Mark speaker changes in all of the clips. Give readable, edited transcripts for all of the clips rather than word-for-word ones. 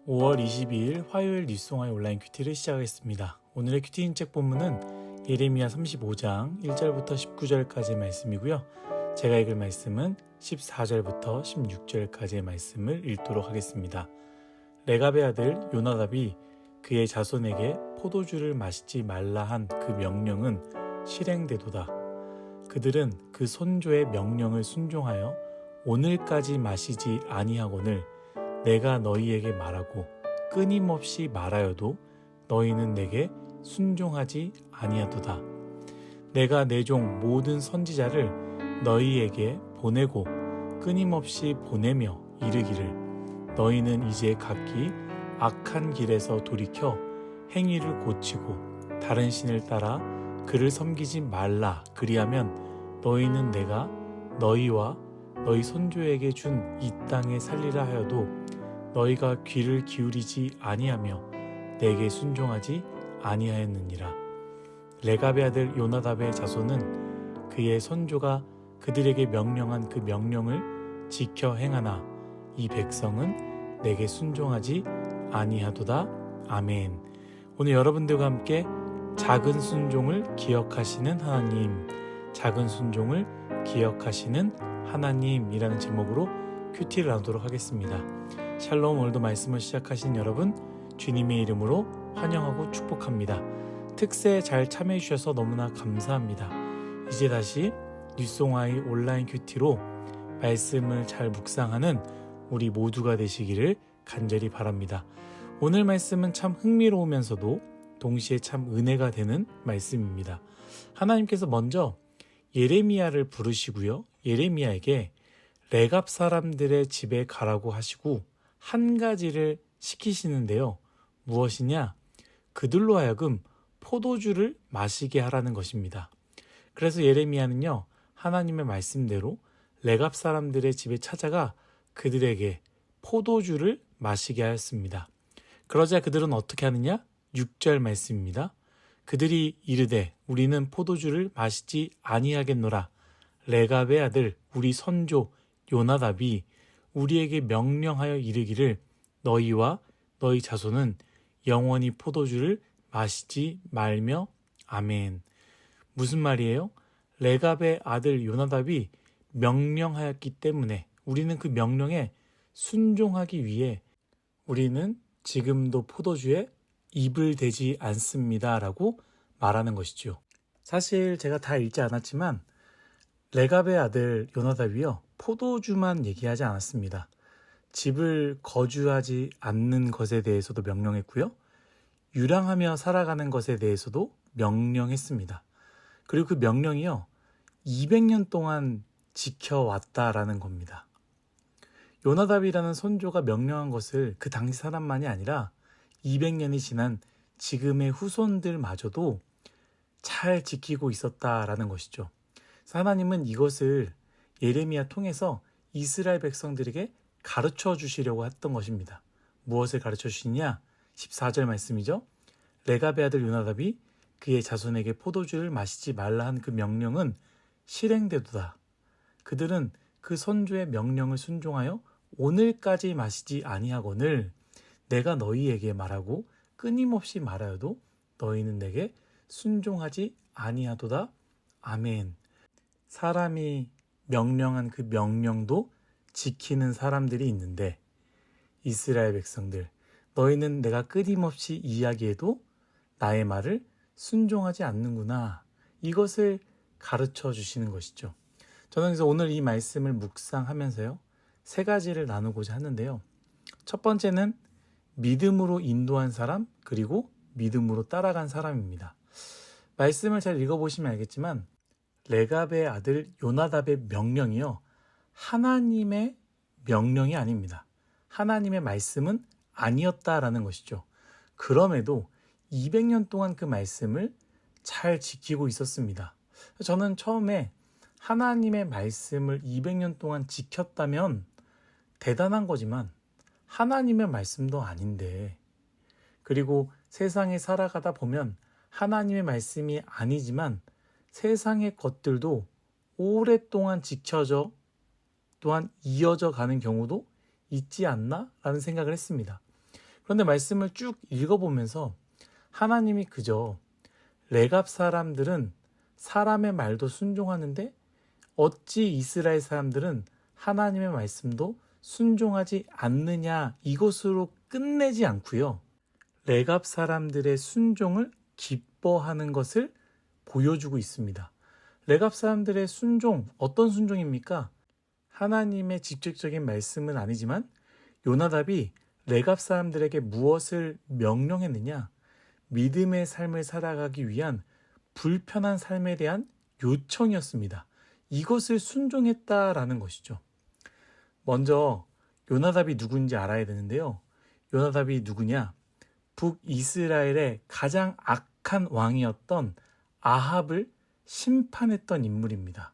Speaker 1: 5월 22일 화요일 뉴스송화의 온라인 큐티를 시작하겠습니다. 오늘의 큐티 인책 본문은 예레미야 35장 1절부터 19절까지의 말씀이고요. 제가 읽을 말씀은 14절부터 16절까지의 말씀을 읽도록 하겠습니다. 레갑의 아들 요나답이 그의 자손에게 포도주를 마시지 말라 한 그 명령은 실행되도다. 그들은 그 손조의 명령을 순종하여 오늘까지 마시지 아니하거늘 내가 너희에게 말하고 끊임없이 말하여도 너희는 내게 순종하지 아니하도다. 내가 내 종 모든 선지자를 너희에게 보내고 끊임없이 보내며 이르기를 너희는 이제 각기 악한 길에서 돌이켜 행위를 고치고 다른 신을 따라 그를 섬기지 말라. 그리하면 너희는 내가 너희와 너희 손조에게 준 이 땅에 살리라 하여도 너희가 귀를 기울이지 아니하며 내게 순종하지 아니하였느니라. 레갑의 아들 요나답의 자손은 그의 선조가 그들에게 명령한 그 명령을 지켜 행하나 이 백성은 내게 순종하지 아니하도다. 아멘. 오늘 여러분들과 함께 작은 순종을 기억하시는 하나님, 작은 순종을 기억하시는 하나님이라는 제목으로 큐티를 나누도록 하겠습니다. 샬롬. 오늘도 말씀을 시작하신 여러분 주님의 이름으로 환영하고 축복합니다. 특세에 잘 참여해 주셔서 너무나 감사합니다. 이제 다시 뉴스송화의 온라인 큐티로 말씀을 잘 묵상하는 우리 모두가 되시기를 간절히 바랍니다. 오늘 말씀은 참 흥미로우면서도 동시에 참 은혜가 되는 말씀입니다. 하나님께서 먼저 예레미야를 부르시고요. 예레미야에게 레갑 사람들의 집에 가라고 하시고 한 가지를 시키시는데요. 무엇이냐? 그들로 하여금 포도주를 마시게 하라는 것입니다. 그래서 예레미야는요, 하나님의 말씀대로 레갑 사람들의 집에 찾아가 그들에게 포도주를 마시게 하였습니다. 그러자 그들은 어떻게 하느냐? 6절 말씀입니다. 그들이 이르되 우리는 포도주를 마시지 아니하겠노라. 레갑의 아들 우리 선조 요나답이 우리에게 명령하여 이르기를 너희와 너희 자손은 영원히 포도주를 마시지 말며 아멘. 무슨 말이에요? 레갑의 아들 요나답이 명령하였기 때문에 우리는 그 명령에 순종하기 위해 우리는 지금도 포도주에 입을 대지 않습니다 라고 말하는 것이죠. 사실 제가 다 읽지 않았지만 레갑의 아들 요나답이요, 포도주만 얘기하지 않았습니다. 집을 거주하지 않는 것에 대해서도 명령했고요. 유랑하며 살아가는 것에 대해서도 명령했습니다. 그리고 그 명령이요, 200년 동안 지켜왔다라는 겁니다. 요나답이라는 선조가 명령한 것을 그 당시 사람만이 아니라 200년이 지난 지금의 후손들마저도 잘 지키고 있었다라는 것이죠. 하나님은 이것을 예레미야 통해서 이스라엘 백성들에게 가르쳐 주시려고 했던 것입니다. 무엇을 가르쳐 주시냐? 14절 말씀이죠. 레갑의 아들 요나답이 그의 자손에게 포도주를 마시지 말라 한 그 명령은 실행되도다. 그들은 그 선조의 명령을 순종하여 오늘까지 마시지 아니하거늘 내가 너희에게 말하고 끊임없이 말하여도 너희는 내게 순종하지 아니하도다. 아멘. 사람이 명령한 그 명령도 지키는 사람들이 있는데 이스라엘 백성들, 너희는 내가 끊임없이 이야기해도 나의 말을 순종하지 않는구나. 이것을 가르쳐 주시는 것이죠. 저는 그래서 오늘 이 말씀을 묵상하면서요, 세 가지를 나누고자 하는데요. 첫 번째는 믿음으로 인도한 사람, 그리고 믿음으로 따라간 사람입니다. 말씀을 잘 읽어보시면 알겠지만 레갑의 아들 요나답의 명령이요, 하나님의 명령이 아닙니다. 하나님의 말씀은 아니었다라는 것이죠. 그럼에도 200년 동안 그 말씀을 잘 지키고 있었습니다. 저는 처음에 하나님의 말씀을 200년 동안 지켰다면 대단한 거지만 하나님의 말씀도 아닌데, 그리고 세상에 살아가다 보면 하나님의 말씀이 아니지만 세상의 것들도 오랫동안 지켜져 또한 이어져 가는 경우도 있지 않나? 라는 생각을 했습니다. 그런데 말씀을 쭉 읽어보면서 하나님이 그저 레갑 사람들은 사람의 말도 순종하는데 어찌 이스라엘 사람들은 하나님의 말씀도 순종하지 않느냐, 이것으로 끝내지 않고요. 레갑 사람들의 순종을 기뻐하는 것을 보여주고 있습니다. 레갑 사람들의 순종, 어떤 순종입니까? 하나님의 직접적인 말씀은 아니지만 요나답이 레갑 사람들에게 무엇을 명령했느냐? 믿음의 삶을 살아가기 위한 불편한 삶에 대한 요청이었습니다. 이것을 순종했다라는 것이죠. 먼저 요나답이 누군지 알아야 되는데요. 요나답이 누구냐? 북이스라엘의 가장 악한 왕이었던 아합을 심판했던 인물입니다.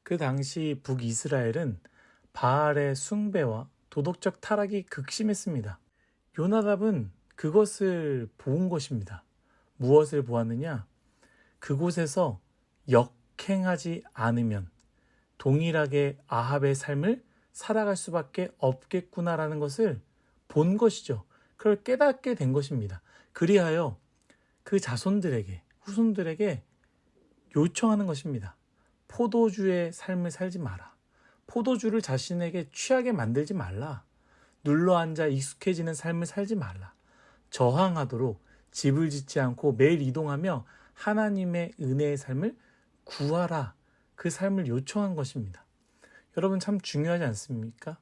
Speaker 1: 그 당시 북이스라엘은 바알의 숭배와 도덕적 타락이 극심했습니다. 요나답은 그것을 본 것입니다. 무엇을 보았느냐? 그곳에서 역행하지 않으면 동일하게 아합의 삶을 살아갈 수밖에 없겠구나라는 것을 본 것이죠. 그걸 깨닫게 된 것입니다. 그리하여 그 자손들에게, 후손들에게 요청하는 것입니다. 포도주의 삶을 살지 마라. 포도주를 자신에게 취하게 만들지 말라. 눌러앉아 익숙해지는 삶을 살지 말라. 저항하도록 집을 짓지 않고 매일 이동하며 하나님의 은혜의 삶을 구하라. 그 삶을 요청한 것입니다. 여러분 참 중요하지 않습니까?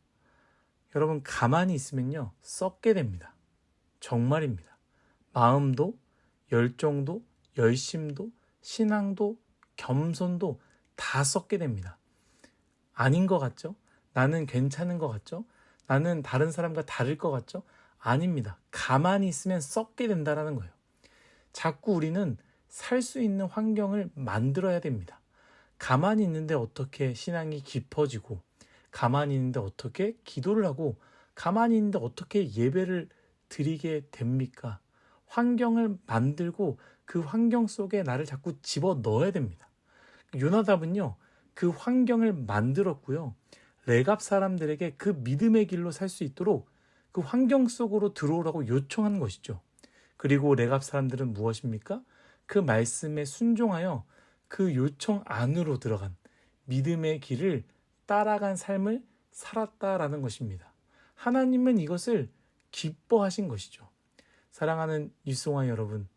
Speaker 1: 여러분 가만히 있으면요 썩게 됩니다. 정말입니다. 마음도, 열정도, 열심도, 신앙도, 겸손도 다 썩게 됩니다. 아닌 것 같죠? 나는 괜찮은 것 같죠? 나는 다른 사람과 다를 것 같죠? 아닙니다. 가만히 있으면 썩게 된다는 거예요. 자꾸 우리는 살 수 있는 환경을 만들어야 됩니다. 가만히 있는데 어떻게 신앙이 깊어지고, 가만히 있는데 어떻게 기도를 하고, 가만히 있는데 어떻게 예배를 드리게 됩니까? 환경을 만들고 그 환경 속에 나를 자꾸 집어 넣어야 됩니다. 요나답은요, 그 환경을 만들었고요. 레갑 사람들에게 그 믿음의 길로 살 수 있도록 그 환경 속으로 들어오라고 요청한 것이죠. 그리고 레갑 사람들은 무엇입니까? 그 말씀에 순종하여 그 요청 안으로 들어간 믿음의 길을 따라간 삶을 살았다라는 것입니다. 하나님은 이것을 기뻐하신 것이죠. 사랑하는 뉴송아 여러분,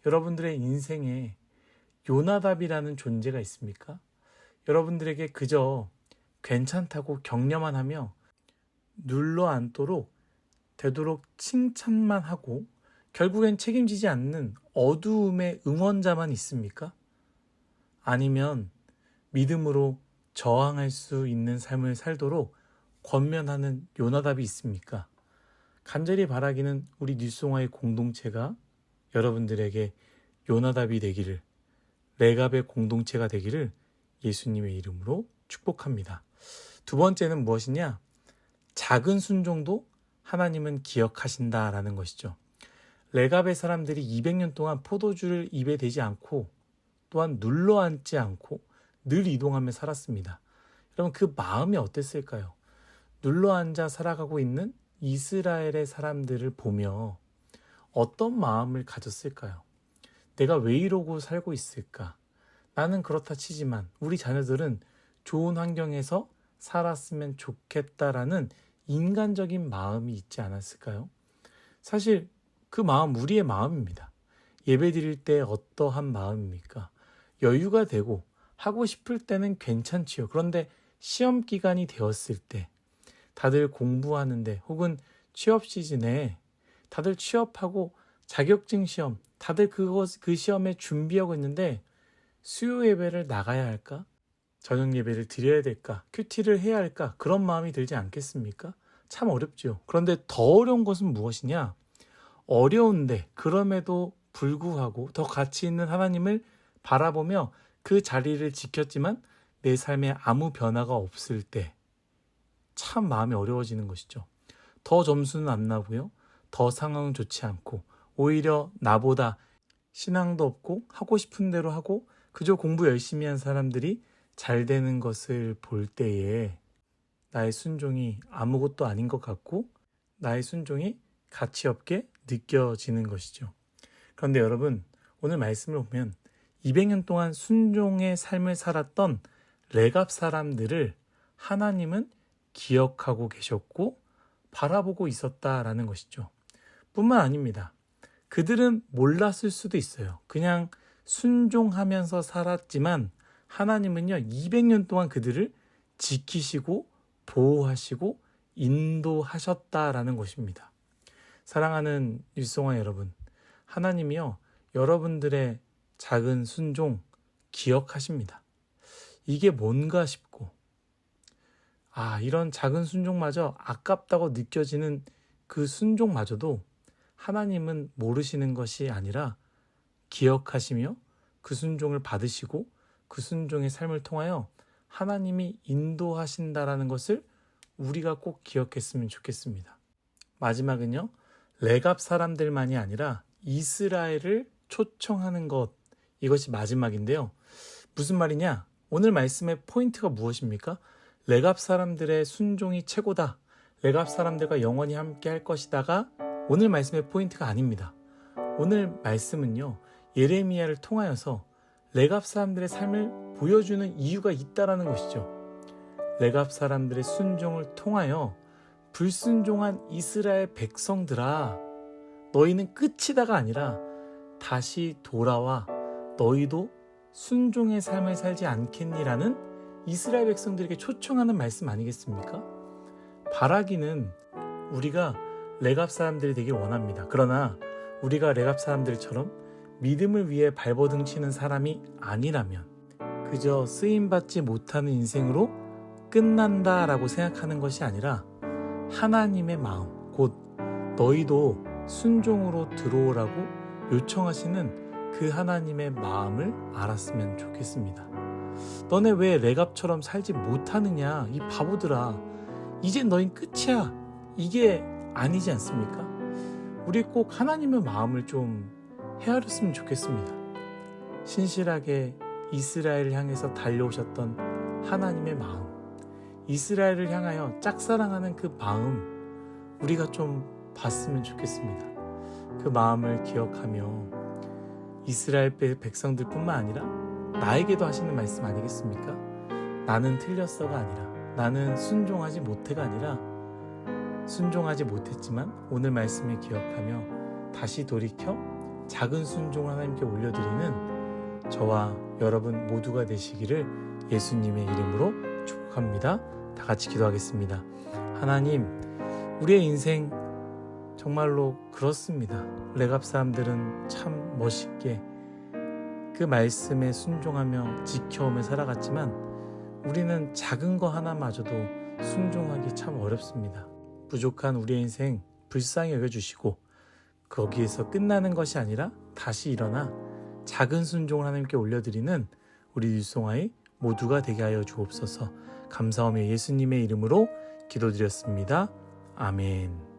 Speaker 1: 여러분들의 인생에 요나답이라는 존재가 있습니까? 여러분들에게 그저 괜찮다고 격려만 하며 눌러 앉도록 되도록 칭찬만 하고 결국엔 책임지지 않는 어두움의 응원자만 있습니까? 아니면 믿음으로 저항할 수 있는 삶을 살도록 권면하는 요나답이 있습니까? 간절히 바라기는 우리 뉴송아의 공동체가 여러분들에게 요나답이 되기를, 레갑의 공동체가 되기를 예수님의 이름으로 축복합니다. 두 번째는 무엇이냐? 작은 순종도 하나님은 기억하신다라는 것이죠. 레갑의 사람들이 200년 동안 포도주를 입에 대지 않고 또한 눌러앉지 않고 늘 이동하며 살았습니다. 여러분 그 마음이 어땠을까요? 눌러앉아 살아가고 있는 이스라엘의 사람들을 보며 어떤 마음을 가졌을까요? 내가 왜 이러고 살고 있을까? 나는 그렇다 치지만 우리 자녀들은 좋은 환경에서 살았으면 좋겠다라는 인간적인 마음이 있지 않았을까요? 사실 그 마음 우리의 마음입니다. 예배 드릴 때 어떠한 마음입니까? 여유가 되고 하고 싶을 때는 괜찮지요. 그런데 시험 기간이 되었을 때 다들 공부하는데 혹은 취업 시즌에 다들 취업하고 자격증 시험 다들 그 시험에 준비하고 있는데 수요 예배를 나가야 할까? 저녁 예배를 드려야 될까? 큐티를 해야 할까? 그런 마음이 들지 않겠습니까? 참 어렵죠. 그런데 더 어려운 것은 무엇이냐? 어려운데 그럼에도 불구하고 더 가치 있는 하나님을 바라보며 그 자리를 지켰지만 내 삶에 아무 변화가 없을 때 참 마음이 어려워지는 것이죠. 더 점수는 안 나고요. 더 상황은 좋지 않고 오히려 나보다 신앙도 없고 하고 싶은 대로 하고 그저 공부 열심히 한 사람들이 잘 되는 것을 볼 때에 나의 순종이 아무것도 아닌 것 같고 나의 순종이 가치 없게 느껴지는 것이죠. 그런데 여러분, 오늘 말씀을 보면 200년 동안 순종의 삶을 살았던 레갑 사람들을 하나님은 기억하고 계셨고 바라보고 있었다라는 것이죠. 뿐만 아닙니다. 그들은 몰랐을 수도 있어요. 그냥 순종하면서 살았지만 하나님은요, 200년 동안 그들을 지키시고 보호하시고 인도하셨다라는 것입니다. 사랑하는 율성화 여러분, 하나님이요, 여러분들의 작은 순종 기억하십니다. 이게 뭔가 싶고, 이런 작은 순종마저 아깝다고 느껴지는 그 순종마저도 하나님은 모르시는 것이 아니라 기억하시며 그 순종을 받으시고 그 순종의 삶을 통하여 하나님이 인도하신다라는 것을 우리가 꼭 기억했으면 좋겠습니다. 마지막은요, 레갑 사람들만이 아니라 이스라엘을 초청하는 것, 이것이 마지막인데요. 무슨 말이냐? 오늘 말씀의 포인트가 무엇입니까? 레갑 사람들의 순종이 최고다. 레갑 사람들과 영원히 함께 할 것이다가 오늘 말씀의 포인트가 아닙니다. 오늘 말씀은요, 예레미야를 통하여서 레갑 사람들의 삶을 보여주는 이유가 있다라는 것이죠. 레갑 사람들의 순종을 통하여 불순종한 이스라엘 백성들아, 너희는 끝이다가 아니라 다시 돌아와 너희도 순종의 삶을 살지 않겠니라는 이스라엘 백성들에게 초청하는 말씀 아니겠습니까? 바라기는 우리가 레갑 사람들이 되길 원합니다. 그러나 우리가 레갑 사람들처럼 믿음을 위해 발버둥 치는 사람이 아니라면 그저 쓰임받지 못하는 인생으로 끝난다라고 생각하는 것이 아니라 하나님의 마음, 곧 너희도 순종으로 들어오라고 요청하시는 그 하나님의 마음을 알았으면 좋겠습니다. 너네 왜 레갑처럼 살지 못하느냐, 이 바보들아, 이제 너희 끝이야, 이게 아니지 않습니까? 우리 꼭 하나님의 마음을 좀 헤아렸으면 좋겠습니다. 신실하게 이스라엘을 향해서 달려오셨던 하나님의 마음, 이스라엘을 향하여 짝사랑하는 그 마음, 우리가 좀 봤으면 좋겠습니다. 그 마음을 기억하며 이스라엘 백성들 뿐만 아니라 나에게도 하시는 말씀 아니겠습니까? 나는 틀렸어가 아니라, 나는 순종하지 못해가 아니라, 순종하지 못했지만 오늘 말씀을 기억하며 다시 돌이켜 작은 순종을 하나님께 올려드리는 저와 여러분 모두가 되시기를 예수님의 이름으로 축복합니다. 다 같이 기도하겠습니다. 하나님, 우리의 인생 정말로 그렇습니다. 레갑 사람들은 참 멋있게 그 말씀에 순종하며 지켜오며 살아갔지만 우리는 작은 거 하나마저도 순종하기 참 어렵습니다. 부족한 우리의 인생 불쌍히 여겨주시고 거기에서 끝나는 것이 아니라 다시 일어나 작은 순종을 하나님께 올려드리는 우리 율송아의 모두가 되게 하여 주옵소서. 감사하며 예수님의 이름으로 기도드렸습니다. 아멘.